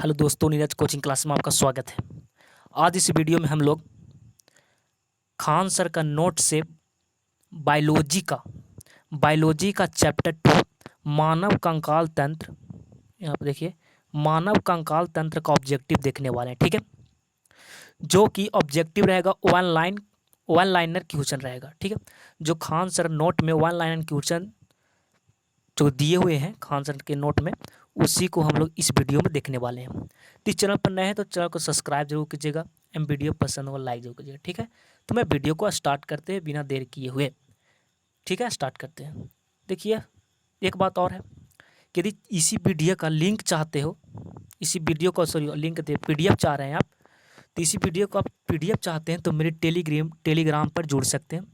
Hello दोस्तों, Neeraj coaching class में आपका स्वागत है। आज इस वीडियो में हम लोग खान सर का नोट से बायोलॉजी का चैप्टर 2 मानव कंकाल तंत्र, यहाँ पर देखिए मानव कंकाल तंत्र का ऑब्जेक्टिव देखने वाले हैं। ठीक है, जो कि ऑब्जेक्टिव रहेगा वन लाइनर क्वेश्चन रहेगा। ठीक है, जो खान सर नोट में वन लाइनर क्वेश्चन जो दिए हुए हैं खान सर के नोट में, उसी को हम लोग इस वीडियो में देखने वाले हैं। तो इस चैनल पर नए हैं तो चैनल को सब्सक्राइब जरूर कीजिएगा एंड वीडियो पसंद हो लाइक जरूर कीजिएगा। ठीक है, तो मैं वीडियो को स्टार्ट करते हैं बिना देर किए हुए। ठीक है, स्टार्ट करते हैं। देखिए, एक बात और है कि यदि इसी वीडियो का लिंक चाहते हो, इसी वीडियो को लिंक दे PDF चाह रहे हैं आप, तो इसी वीडियो को आप PDF चाहते हैं तो मेरे टेलीग्राम पर जुड़ सकते हैं।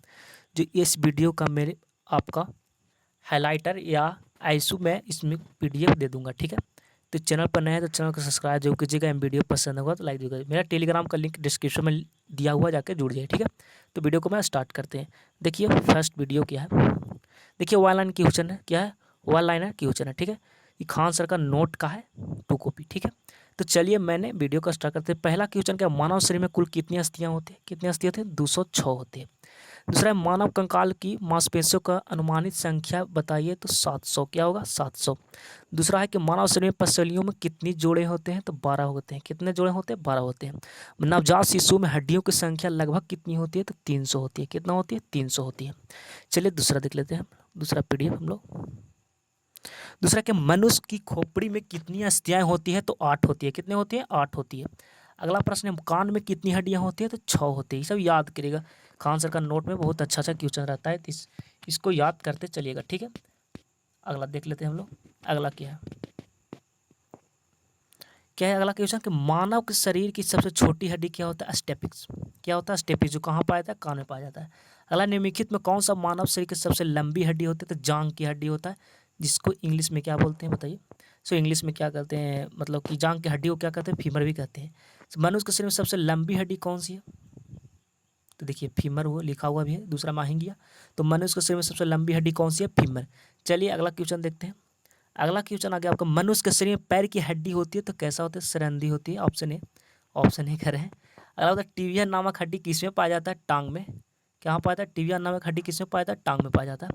जो इस वीडियो का मेरे आपका हाइलाइटर या आईसू में इसमें PDF दे दूंगा। ठीक है, तो चैनल पर नए हैं तो चैनल को सब्सक्राइब जरूर कीजिएगा एंड वीडियो पसंद होगा तो लाइक दीजिएगा। मेरा टेलीग्राम का लिंक डिस्क्रिप्शन में दिया हुआ, जाकर जुड़ जाइए। ठीक है, तो वीडियो को मैं स्टार्ट करते हैं। देखिए, फर्स्ट वीडियो क्या है। देखिए, वन लाइन क्वेश्चन है। क्या है? वन लाइनर क्वेश्चन है। ठीक है, ये खान सर का नोट का है 2 कॉपी। ठीक है, तो चलिए मैंने वीडियो का स्टार्ट करते हैं। पहला क्वेश्चन क्या, मानव शरीर में कुल कितनी अस्थियाँ होती है? कितनी अस्थियाँ होती है? 206 होती है। दूसरा है, मानव कंकाल की मांसपेशियों का अनुमानित संख्या बताइए, तो 700। क्या होगा? 700। दूसरा है कि मानव शरीर में पसलियों में कितनी जोड़े होते हैं? तो 12 होते हैं। कितने जोड़े होते हैं? 12 होते हैं। नवजात शिशु में हड्डियों की संख्या लगभग कितनी होती है? तो 300 होती है। कितना होती है? 300 होती है। चलिए दूसरा देख लेते हैं, दूसरा PDF हम लोग। दूसरा कि मनुष्य की खोपड़ी में कितनी अस्थियाँ होती है? तो 8 होती है। कितने होती है? 8 होती है। अगला प्रश्न है, कान में कितनी हड्डियाँ होती है? तो 6 होती है। ये सब याद करिएगा, खान सर का नोट में बहुत अच्छा अच्छा क्वेश्चन रहता है, तो इसको याद करते चलिएगा। ठीक है, अगला देख लेते हैं हम लोग। अगला क्या है? क्या है अगला क्वेश्चन कि मानव के शरीर की सबसे छोटी हड्डी क्या होता है? स्टेपिक्स। क्या होता है? स्टेपिक्स, जो कहाँ पाया जाता है? कान में पाया जाता है। अगला, निम्नलिखित में कौन सा मानव शरीर की सबसे लंबी हड्डी होती है? तो जांघ की हड्डी होता है, जिसको इंग्लिश में क्या बोलते हैं बताइए? सो इंग्लिश में क्या कहते हैं, मतलब कि जांघ की हड्डी को क्या कहते हैं? फीमर भी कहते हैं। मनुष्य के शरीर में सबसे लंबी हड्डी कौन सी है? तो देखिए, फीमर वो लिखा हुआ भी है, दूसरा माहिंगिया। तो मनुष्य के शरीर में सबसे लंबी हड्डी कौन सी है? फीमर। चलिए अगला क्वेश्चन देखते हैं। अगला क्वेश्चन आ गया आपका, मनुष्य के शरीर में पैर की हड्डी होती है तो कैसा होता है? सरंदी होती है। ऑप्शन ए कर रहे हैं। अगला होता है, टिबिया नामक हड्डी किसमें पाया जाता है? टांग में। कहाँ पाया जाता है? टिबिया नामक हड्डी किसमें पाया जाता है? टांग में पाया जाता है।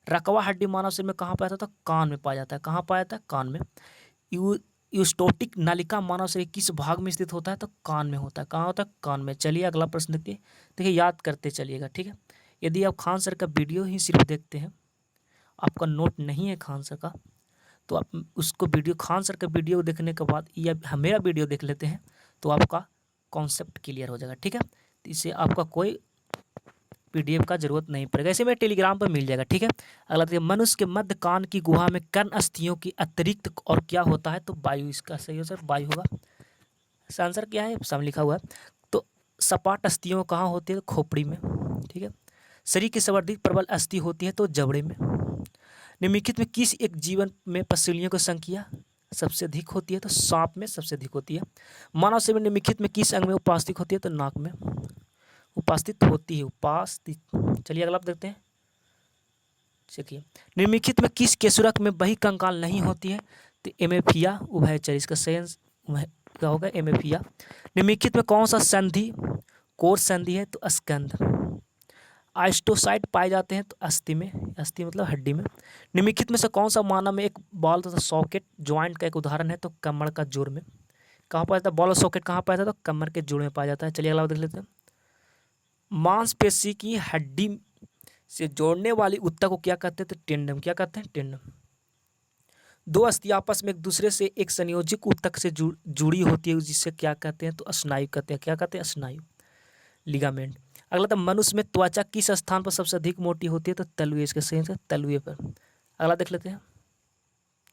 रकवा हड्डी मानव शरीर में कहाँ पाया जाता है? कान में पाया जाता है। कहाँ पाया जाता है? कान में। यूस्टोटिक नलिका मानव शरीर किस भाग में स्थित होता है? तो कान में होता है। कहाँ होता है? कान में। चलिए अगला प्रश्न देखिए। देखिए, याद करते चलिएगा। ठीक है, यदि आप खान सर का वीडियो ही सिर्फ देखते हैं, आपका नोट नहीं है खान सर का, तो आप उसको खान सर का वीडियो देखने के बाद या मेरा वीडियो देख लेते हैं तो आपका कॉन्सेप्ट क्लियर हो जाएगा। ठीक है, तो इससे आपका कोई PDF का जरूरत नहीं पड़ेगा, इसे मेरे टेलीग्राम पर मिल जाएगा। ठीक है, अगला देखिए, मनुष्य के मध्य कान की गुहा में कर्ण अस्थियों की अतिरिक्त और क्या होता है? तो वायु। इसका सही हो सर, वायु होगा। इसका आंसर क्या है? सामने लिखा हुआ है। तो सपाट अस्थियों कहाँ होती है? तो खोपड़ी में। ठीक है, शरीर की संवर्धित प्रबल अस्थि होती है तो जबड़े में। निम्नलिखित में किस एक जीवन में पसलियों की संख्या सबसे अधिक होती है? तो सांप में सबसे अधिक होती है। मानव शरीर में निम्नलिखित में किस अंग में उपस्थित होती है? तो नाक में उपस्थित होती है। चलिए अगला देखते हैं। देखिए, निम्नलिखित में किस केशुरक में बही कंकाल नहीं होती है? तो एमेफिया उभयचर। इसका सही क्या होगा? एमेफिया। निम्नलिखित में कौन सा संधि कोर संधि है? तो स्कंध। आइस्टोसाइट पाए जाते हैं तो अस्थि में। अस्थि मतलब हड्डी में। निम्नलिखित में से कौन सा मानव में एक बॉल तथा सॉकेट ज्वाइंट का एक उदाहरण है? तो कमर का जोड़ में। कहाँ पाया जाता है? बॉल और सॉकेट कहाँ पाया जाता है? तो कमर के जोड़ में पाया जाता है। चलिए अगला देख लेते हैं। मांसपेशी की हड्डी से जोड़ने वाली ऊतक को क्या कहते हैं? तो टेंडम। क्या कहते हैं? टेंडम। दो अस्थि आपस में एक दूसरे से एक संयोजिक ऊतक से जुड़ी होती है, जिससे क्या कहते हैं? तो स्नायु कहते हैं। क्या कहते हैं? स्नायु, लिगामेंट। अगला था, मनुष्य में त्वचा किस स्थान पर सबसे अधिक मोटी होती है? तो तलुए। इसके सही से तलुए पर। अगला देख लेते हैं,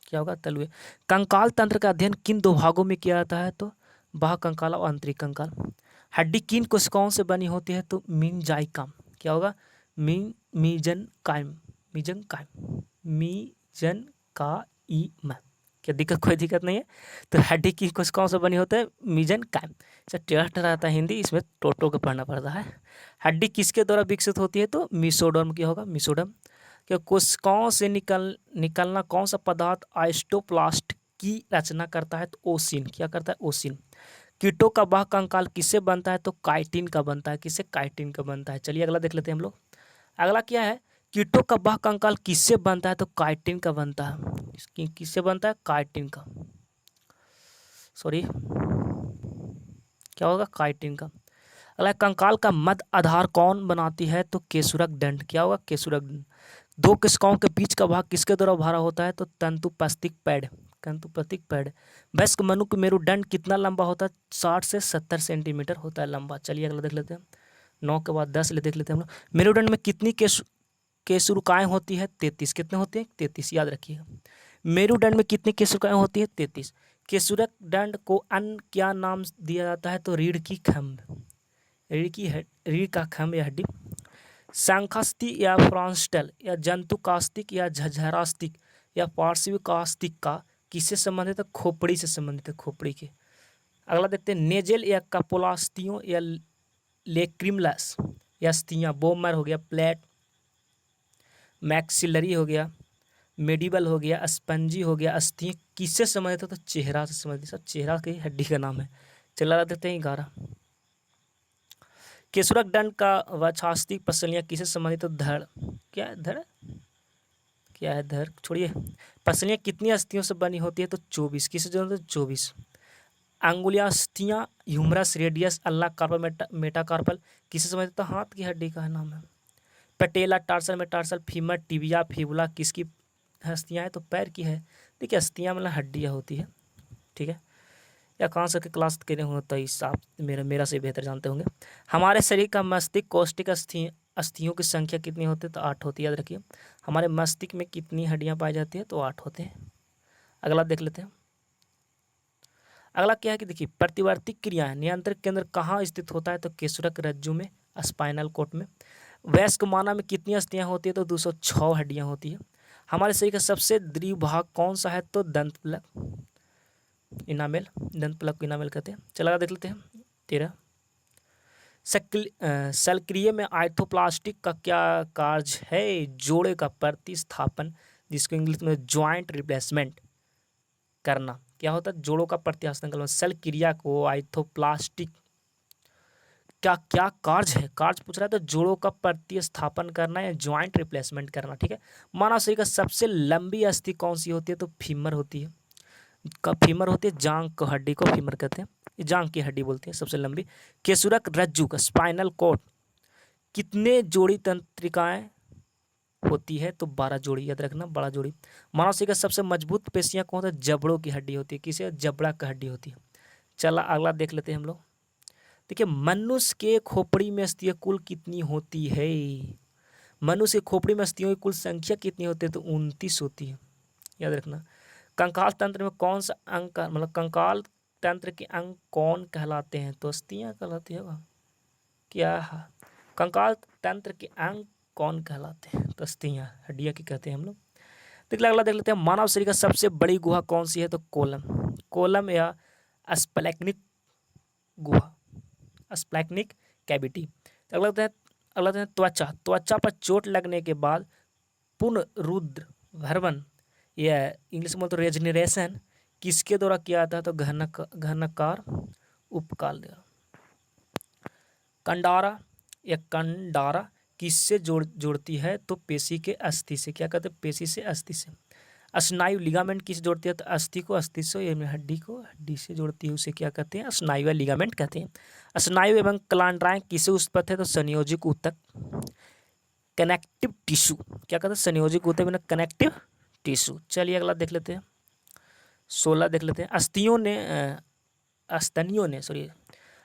क्या होगा? तलुए। कंकाल तंत्र का अध्ययन किन 2 भागों में किया जाता है? तो बाह्य कंकाल और आंतरिक कंकाल। हड्डी किन कोशिकाओं से बनी होती है? तो मीनजाइकम। क्या होगा? मीजनकाइम। मीजनकाइम। क्या दिक्कत? कोई दिक्कत नहीं है। तो हड्डी की कोशिकाओं से बनी होता है? मीजनकाइम। अच्छा, टेढ़ा रहता है हिंदी, इसमें टोटो को पढ़ना पड़ता है। हड्डी किसके द्वारा विकसित होती है? तो मीसोडर्म। क्या होगा? मीसोडर्म। क्या कोशिकाओं से निकलना कौन सा पदार्थ ऑस्टियोब्लास्ट की रचना करता है? तो ओसिन। क्या करता है? ओसिन। कीटों का बाह्य कंकाल किससे बनता है? तो काइटिन का बनता है। किससे? काइटिन का बनता है। चलिए अगला देख लेते हैं हम लोग। अगला क्या है? कीटों का बाह्य कंकाल किससे बनता है? तो काइटिन का बनता है। किससे बनता है? काइटिन का, सॉरी क्या होगा? काइटिन का। अगला, कंकाल का मध्य आधार कौन बनाती है? तो केशुरक दंड। क्या होगा? केशुरक दंड। दो कोशिकाओं के बीच का भाग किसके द्वारा भरा होता है? तो तंतुपस्तिक पैड। तंतुपस्तिक पैड। वयस्क मनुष्य मेरुदंड कितना लंबा होता है? 60 से 70 सेंटीमीटर होता है लंबा। चलिए अगला देख लेते हैं। 9 के बाद 10 ले देख लेते हैं हम लोग। मेरुदंड में कितनी केशुरुकाएं होती है? 33। कितने होते हैं? 33, याद रखिएगा। मेरुदंड में कितनी केशुरुकाएं होती है? 33। केशुरक दंड को अन्य क्या नाम दिया जाता है? तो रीढ़ की खंभ। रीढ़ का खंभ या हड्डी। शंखास्थि या फ्रांस्टल या जंतु कास्तिक या झझरास्तिक या पार्श्वी कास्तिक का किससे संबंधित है? खोपड़ी से संबंधित है, खोपड़ी के। अगला देखते हैं, नेजेल या कपोलास्तियों या लेक्रिमलस या अस्थियां। बोमर हो गया, प्लेट, मैक्सिलरी हो गया, मेडिबल हो गया, स्पंजी हो गया, अस्थि किससे संबंधित है? तो चेहरा से संबंधित। सब चेहरा की हड्डी का नाम है। चला देते हैं 11। केशुरक दंड का वक्षास्थि पसलियां किससे संबंधित? तो धड़। क्या है? धड़। क्या है? धड़ छोड़िए। पसलियां कितनी अस्थियों से बनी होती है? तो 24। किससे जो? 24। अंगुलियास्थियां humerus, radius, ulna carpal, metacarpal किससे संबंधित? तो हाथ की हड्डी का नाम है। Patella, tarsal, metatarsal, femur, tibia, fibula किसकी हस्तियां हैं? तो पैर की है। देखिए अस्थियां मतलब हड्डियां होती है, ठीक है। या कहाँ से के क्लास करे होंगे तो इस आप मेरा से बेहतर जानते होंगे। हमारे शरीर का मस्तिष्क कोष्ठिक अस्थियों की संख्या कितनी होती है? तो 8 होती है, याद रखिए। हमारे मस्तिष्क में कितनी हड्डियां पाई जाती है? तो 8 होते हैं। अगला देख लेते हैं। अगला क्या है कि देखिए, प्रतिवर्ती क्रियाएं नियंत्रण केंद्र कहाँ स्थित होता है? तो केशुरक रज्जु में, स्पाइनल कोर्ड में। वयस्क मानव में कितनी अस्थियां होती है? तो 206 हड्डियां होती है। हमारे शरीर का सबसे दृढ़ भाग कौन सा है? तो दंत प्लक, इनामेल, दंत प्लक को इनामेल कहते हैं। चला देख लेते हैं 13। शल्क्रिय में आर्थोप्लास्टिक का क्या कार्य है? जोड़े का प्रतिस्थापन, जिसको इंग्लिश में ज्वाइंट रिप्लेसमेंट करना। क्या होता है? जोड़ों का प्रतिस्थापन करना। शल्क्रिया को आर्थोप्लास्टिक क्या क्या कार्य है? कार्य पूछ रहा है, तो जोड़ों का प्रतिस्थापन करना या ज्वाइंट रिप्लेसमेंट करना, ठीक है। मानव शरीर का सबसे लंबी अस्थि कौन सी होती है? तो फीमर होती है। फीमर होती है, जांग को हड्डी को फीमर कहते हैं, जांग की हड्डी बोलते हैं सबसे लंबी। केशुरक रज्जु का स्पाइनल कोर्ड कितने जोड़ी तंत्रिकाएं होती है? तो 12 जोड़ी, याद रखना, 12 जोड़ी। मानव शरीर का सबसे मजबूत पेशियां कौन सा? जबड़ों की हड्डी होती है। किसे? जबड़ा की हड्डी होती है। चला अगला देख लेते हैं हम लोग। देखिए, मनुष्य के खोपड़ी में अस्थियां कुल कितनी होती है? मनुष्य के खोपड़ी में अस्थियों की कुल संख्या कितनी होती है? तो 29 होती है, याद रखना। कंकाल तंत्र में कौन सा अंग का मतलब कंकाल तंत्र के अंग कौन कहलाते हैं? तो अस्थियां कहलाती है। क्या है? कंकाल तंत्र के अंग कौन कहलाते हैं? तो अस्थियां, हड्डियां की कहते हैं हम लोग। अगला देख लेते हैं। मानव शरीर का सबसे बड़ी गुहा कौन सी है? तो कोलम, कोलम या स्प्लैक्निक गुहा, स्प्लैक्निक कैविटी। अगला देखते हैं त्वचा। त्वचा पर चोट लगने के बाद पुनरुद्धारण या इंग्लिश में तो रेजनरेशन किसके द्वारा किया जाता है? तो घनकार उपकाल द्वारा। कंडारा या कंडारा किससे जोड़ती है? तो पेशी के अस्थि से। क्या कहते हैं? पेशी से, अस्थि से। स्नायु लिगामेंट किस जोड़ती है? तो अस्थि को अस्थि से, हड्डी को हड्डी से जोड़ती है, उसे क्या कहते हैं? स्नायु या लिगामेंट कहते हैं। स्नायु एवं कलांड्राएं किससे उत्पत्त है? तो संयोजिक ऊतक, कनेक्टिव टिश्यू। क्या कहते हैं? संयोजिक ऊतक में कनेक्टिव टिश्यू। चलिए अगला देख लेते हैं। 16 देख लेते हैं।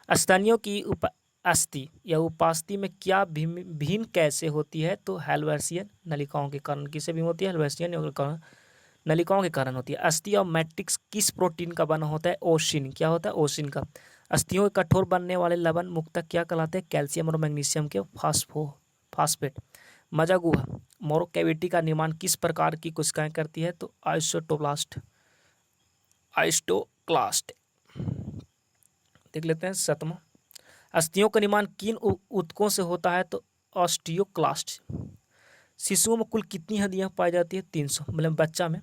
स्तनियों की अस्थि या उपास्थि में क्या भिन्न कैसे होती है? तो हेल्वेसियन नलिकाओं के कारण। किससे भिन्न होती है? हेल्वेसियन नलिकाओं के कारण होती है। अस्थि और मैट्रिक्स किस प्रोटीन का बना होता है? ओसिन। क्या होता है? ओसिन का। अस्थियों के कठोर बनने वाले लवण मुक्तक क्या कहलाते हैं? कैल्शियम और मैग्नीशियम के फास्फेट। मज्जा गुहा, मोरो कैविटी का निर्माण किस प्रकार की कोशिकाएं करती है? तो आइस्टोक्लास्ट। देख लेते हैं 7वां। अस्थियों का निर्माण किन ऊतकों से होता है? तो ऑस्टियोक्लास्ट। शिशुओं में कुल कितनी हड्डियां पाई जाती है? 300, मतलब बच्चा में।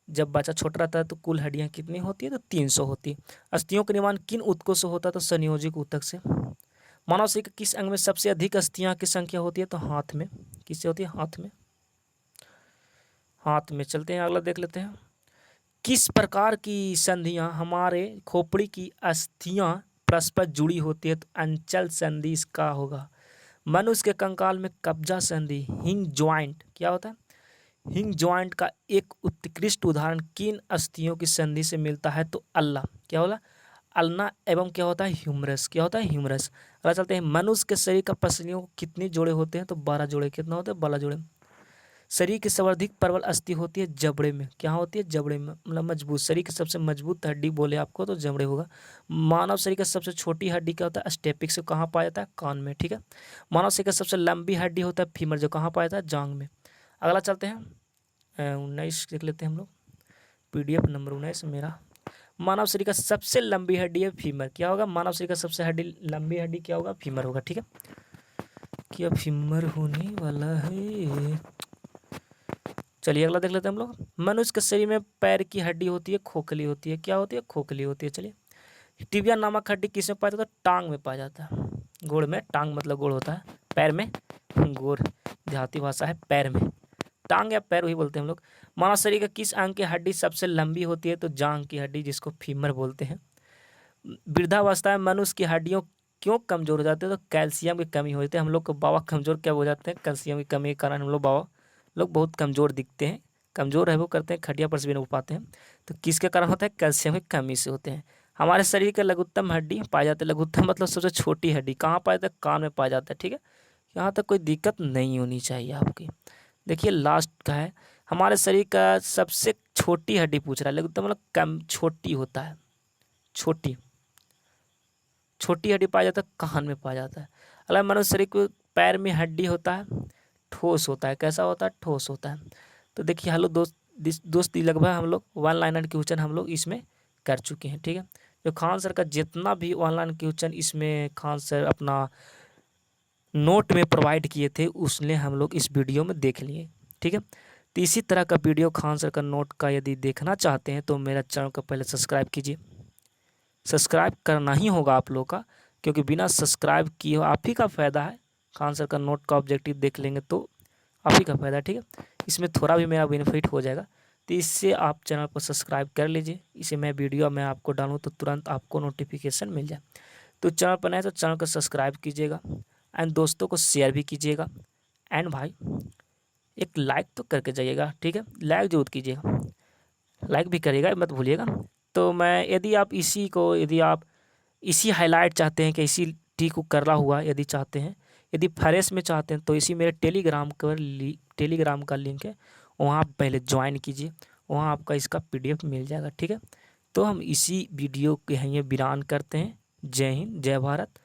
जब बच्चा छोटा रहता है तो कुल हड्डियाँ कितनी होती है? तो 300 होती है। अस्थियों का निर्माण किन ऊतकों से होता है? तो संयोजिक ऊतक से। मानव शरीर के किस अंग में सबसे अधिक अस्थियां की संख्या होती है? तो हाथ में। किससे होती है? हाथ में। हाथ में। चलते हैं अगला देख लेते हैं। किस प्रकार की संधियां हमारे खोपड़ी की अस्थियां परस्पर जुड़ी होती है? तो अंचल संधि इसका होगा। मनुष्य के कंकाल में कब्जा संधि, हिंग ज्वाइंट क्या होता है? हिंग ज्वाइंट का एक उत्कृष्ट उदाहरण किन अस्थियों की संधि से मिलता है? तो अल्ला क्या होला? अल्ना एवं क्या होता है? ह्यूमरस। क्या होता है? ह्यूमरस। अगला चलते हैं। मनुष्य के शरीर का पसलियों को कितने जोड़े होते हैं? तो 12 जोड़े। कितना होते हैं? 12 जोड़े। शरीर की सर्वाधिक प्रबल अस्थि होती है जबड़े में। क्या होती है? जबड़े में, मतलब मजबूत। शरीर की सबसे मजबूत हड्डी बोले आपको तो जबड़े होगा। मानव शरीर का सबसे छोटी हड्डी क्या होता है? स्टेपिक्स। से कहाँ पाया जाता है? कान में। ठीक है। मानव शरीर का सबसे लंबी हड्डी होता है फीमर, जो कहाँ पाया जाता है? जांग में। अगला चलते हैं 19 देख लेते हैं हम लोग। PDF नंबर 19 मेरा। मानव शरीर का सबसे लंबी हड्डी है फीमर। क्या होगा? मानव शरीर का सबसे लंबी हड्डी क्या होगा? फीमर होगा। ठीक है। क्या फीमर होने वाला है? चलिए अगला देख लेते हैं हम लोग। मनुष्य के शरीर में पैर की हड्डी होती है खोखली होती है। क्या होती है? खोखली होती है। चलिए टिबिया नामक हड्डी किस में पाया जाता है? टांग में पाया जाता है। गोड़ में। टांग मतलब गोड़ होता है। पैर में गोड़ देहाती भाषा है। पैर में टांग या पैर वही बोलते हैं हम लोग। मानव शरीर का किस अंग की हड्डी सबसे लंबी होती है? तो जांघ की हड्डी, जिसको फीमर बोलते हैं। वृद्धावस्था में मनुष्य की हड्डियों क्यों कमजोर हो जाते हैं? तो कैल्शियम की कमी हो जाती है। हम लोग को बाबा कमजोर क्या हो जाते हैं? कैल्शियम की कमी के कारण हम लोग बाबा लोग बहुत कमजोर दिखते हैं। कमजोर है वो करते हैं, खटिया पर से भी नहीं उठ पाते हैं। तो किसके कारण होता है? कैल्शियम की कमी से होते हैं। हमारे शरीर के लघुत्तम हड्डी पाई जाती है। लघुत्तम मतलब सबसे छोटी हड्डी कहाँ पाया जाता है? कान में पाया जाता है। ठीक है। यहाँ तक कोई दिक्कत नहीं होनी चाहिए आपकी। देखिए लास्ट का है। हमारे शरीर का सबसे छोटी हड्डी पूछ रहा है। लघुत्तम मतलब कम छोटी होता है। छोटी छोटी हड्डी पाया जाता है कान में पाया जाता है। अगला मनुष्य शरीर के पैर में हड्डी होता है ठोस होता है। कैसा होता है? ठोस होता है। तो देखिए हेलो दोस्त लगभग हम लोग 1 लाइनर क्वेश्चन हम लोग इसमें कर चुके हैं। ठीक है। जो खान सर का जितना भी 1 लाइन क्वेश्चन इसमें खान सर अपना नोट में प्रोवाइड किए थे उसने हम लोग इस वीडियो में देख लिए। ठीक है। तो इसी तरह का वीडियो खान सर का नोट का यदि देखना चाहते हैं तो मेरा चैनल को पहले सब्सक्राइब कीजिए। सब्सक्राइब करना ही होगा आप लोगों का, क्योंकि बिना सब्सक्राइब किए आप ही का फ़ायदा है। खान सर का नोट का ऑब्जेक्टिव देख लेंगे तो आप ही का फ़ायदा है। ठीक है। इसमें थोड़ा भी मेरा बेनिफिट हो जाएगा, तो इससे आप चैनल को सब्सक्राइब कर लीजिए। इसे मैं वीडियो में आपको डालूँ तो तुरंत आपको नोटिफिकेशन मिल जाए। तो चैनल पर नए तो चैनल को सब्सक्राइब कीजिएगा एंड दोस्तों को शेयर भी कीजिएगा। एंड भाई एक लाइक तो करके जाइएगा। ठीक है। लाइक जरूर कीजिएगा, लाइक भी करिएगा मत भूलिएगा। तो मैं यदि आप इसी हाईलाइट चाहते हैं कि इसी टी को करा हुआ यदि चाहते हैं, यदि फ्रेश में चाहते हैं तो इसी मेरे टेलीग्राम का लिंक है, वहाँ आप पहले ज्वाइन कीजिए। वहाँ आपका इसका PDF मिल जाएगा। ठीक है। तो हम इसी वीडियो के यहाँ विराम करते हैं। जय हिंद, जय भारत।